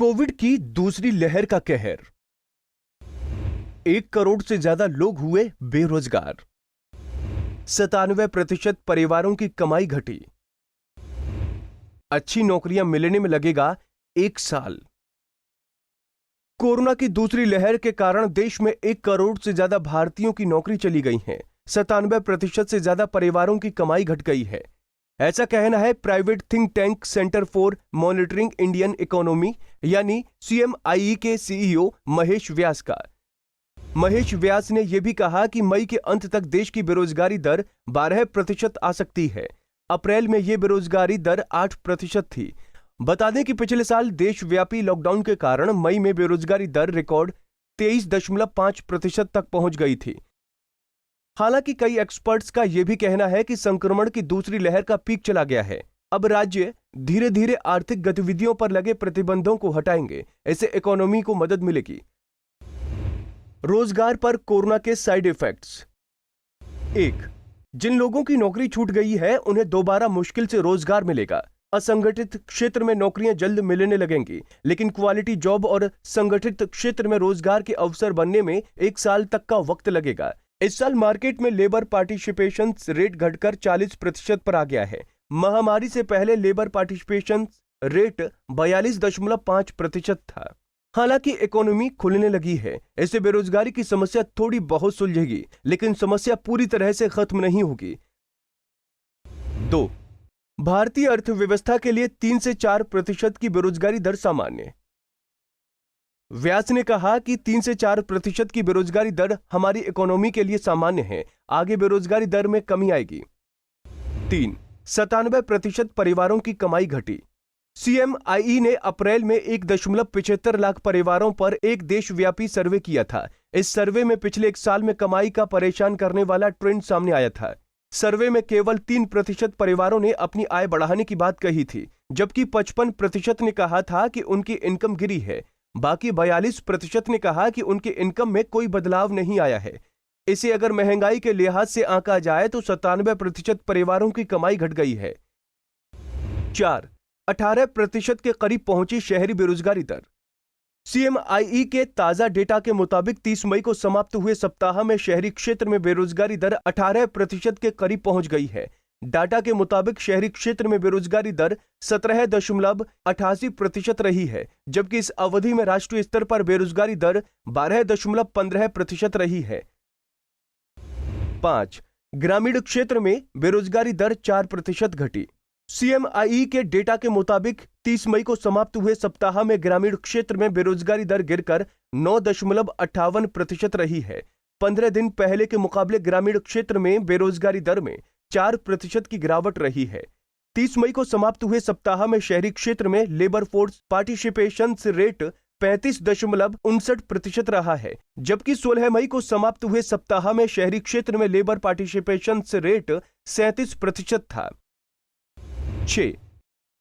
Covid की दूसरी लहर का कहर। 1 करोड़ से ज्यादा लोग हुए बेरोजगार। 97% परिवारों की कमाई घटी। अच्छी नौकरियां मिलने में लगेगा 1 साल। कोरोना की दूसरी लहर के कारण देश में 1 करोड़ से ज्यादा भारतीयों की नौकरी चली गई है। 97% से ज्यादा परिवारों की कमाई घट गई है। ऐसा कहना है private think tank centre for monitoring Indian economy यानी CMIE के CEO महेश व्यास का। महेश व्यास ने यह भी कहा कि मई के अंत तक देश की बेरोजगारी दर 12% आ सकती है। अप्रैल में यह बेरोजगारी दर 8% थी। बता दें कि पिछले साल देशव्यापी लॉकडाउन के कारण मई में बेरोजगारी दर रिकॉर्ड 23.5% तक पहुंच गई थी। हालांकि कई एक्सपर्ट्स का यह भी कहना है कि संक्रमण की दूसरी लहर का पीक चला गया है। अब राज्य धीरे धीरे आर्थिक गतिविधियों पर लगे प्रतिबंधों को हटाएंगे। इससे इकोनॉमी को मदद मिलेगी। रोजगार पर कोरोना के साइड इफेक्ट्स। 1. जिन लोगों की नौकरी छूट गई है उन्हें दोबारा मुश्किल से रोजगार मिलेगा। असंगठित क्षेत्र में नौकरियां जल्द मिलने लगेंगी, लेकिन क्वालिटी जॉब और संगठित क्षेत्र में रोजगार के अवसर बनने में 1 साल तक का वक्त लगेगा। इस साल मार्केट में लेबर पार्टिसिपेशन रेट घटकर 40% पर आ गया है। महामारी से पहले लेबर पार्टिसिपेशन रेट 42.5% था। हालांकि इकोनॉमी खुलने लगी है, इससे बेरोजगारी की समस्या थोड़ी बहुत सुलझेगी, लेकिन समस्या पूरी तरह से खत्म नहीं होगी। 2. भारतीय अर्थव्यवस्था के लिए 3 से 4% की बेरोजगारी दर सामान्य। व्यास ने कहा कि 3 से 4% की बेरोजगारी दर हमारी इकोनॉमी के लिए सामान्य है। आगे बेरोजगारी दर में कमी आएगी। 3. 97% परिवारों की कमाई घटी। CMIE ने अप्रैल में 1.75 लाख परिवारों पर एक देशव्यापी सर्वे किया था। इस सर्वे में पिछले 1 साल में कमाई का परेशान करने वाला ट्रेंड सामने आया था। सर्वे में केवल 3% परिवारों ने अपनी आय बढ़ाने की बात कही थी, जबकि 55% ने कहा था कि उनकी इनकम गिरी है। बाकी 42% ने कहा कि उनके इनकम में कोई बदलाव नहीं आया है। इसे अगर महंगाई के लिहाज से आंका जाए तो 97% परिवारों की कमाई घट गई है। 4. 18% के करीब पहुंची शहरी बेरोजगारी दर। CMIE के ताजा डेटा के मुताबिक 30 मई को समाप्त हुए सप्ताह में शहरी क्षेत्र में बेरोजगारी दर 18% के करीब पहुंच गई है। डाटा के मुताबिक शहरी क्षेत्र में बेरोजगारी दर 17.88% रही है, जबकि इस अवधि में राष्ट्रीय स्तर पर बेरोजगारी दर 12.15% रही है। 5. ग्रामीण क्षेत्र में बेरोजगारी दर 4% घटी। CMIE के डेटा के मुताबिक 30 मई को समाप्त हुए सप्ताह में ग्रामीण क्षेत्र में बेरोजगारी दर गिरकर 9.58% रही है। 15 दिन पहले के मुकाबले ग्रामीण क्षेत्र में बेरोजगारी दर में 4% की गिरावट रही है। 30 मई को समाप्त हुए सप्ताह में शहरी क्षेत्र में लेबर फोर्स पार्टिसिपेशन रेट 35.59% रहा है, जबकि 16 मई को समाप्त हुए सप्ताह में शहरी क्षेत्र में लेबर पार्टिसिपेशन रेट 37% था। 6.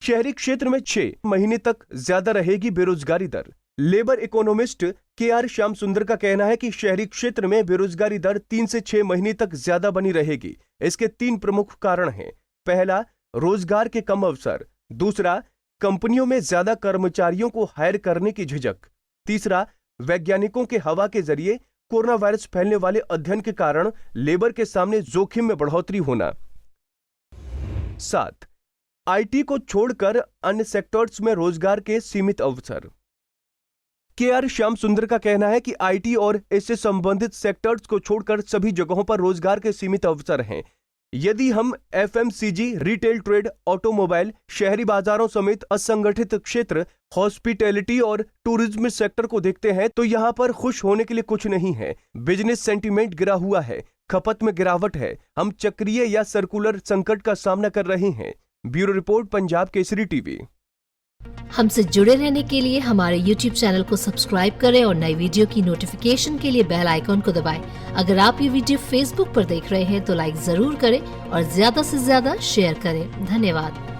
शहरी क्षेत्र में 6 महीने तक ज्यादा रहेगी बेरोजगारी दर। लेबर इकोनॉमिस्ट KR श्याम सुंदर का कहना है कि शहरी क्षेत्र में बेरोजगारी दर 3 से 6 महीने तक ज्यादा बनी रहेगी। इसके 3 प्रमुख कारण हैं। पहला, रोजगार के कम अवसर। दूसरा, कंपनियों में ज्यादा कर्मचारियों को हायर करने की झिझक। तीसरा, वैज्ञानिकों के हवा के जरिए कोरोना वायरस फैलने वाले अध्ययन के कारण लेबर के सामने जोखिम में बढ़ोतरी होना। 7. IT को छोड़कर अन्य सेक्टर्स में रोजगार के सीमित अवसर। KR श्याम सुंदर का कहना है कि IT और इससे संबंधित सेक्टर्स को छोड़कर सभी जगहों पर रोजगार के सीमित अवसर हैं। यदि हम FMCG, रिटेल ट्रेड, ऑटोमोबाइल, शहरी बाजारों समेत असंगठित क्षेत्र, हॉस्पिटैलिटी और टूरिज्म सेक्टर को देखते हैं तो यहां पर खुश होने के लिए कुछ नहीं है। बिजनेस सेंटीमेंट गिरा हुआ है, खपत में गिरावट है। हम चक्रीय या सर्कुलर संकट का सामना कर रहे हैं। Bureau report, Punjab Kesari TV. हमसे जुड़े रहने के लिए हमारे YouTube चैनल को सब्सक्राइब करें और नई वीडियो की नोटिफिकेशन के लिए बेल आइकॉन को दबाएं। अगर आप ये वीडियो Facebook पर देख रहे हैं तो लाइक जरूर करें और ज्यादा से ज्यादा शेयर करें। धन्यवाद।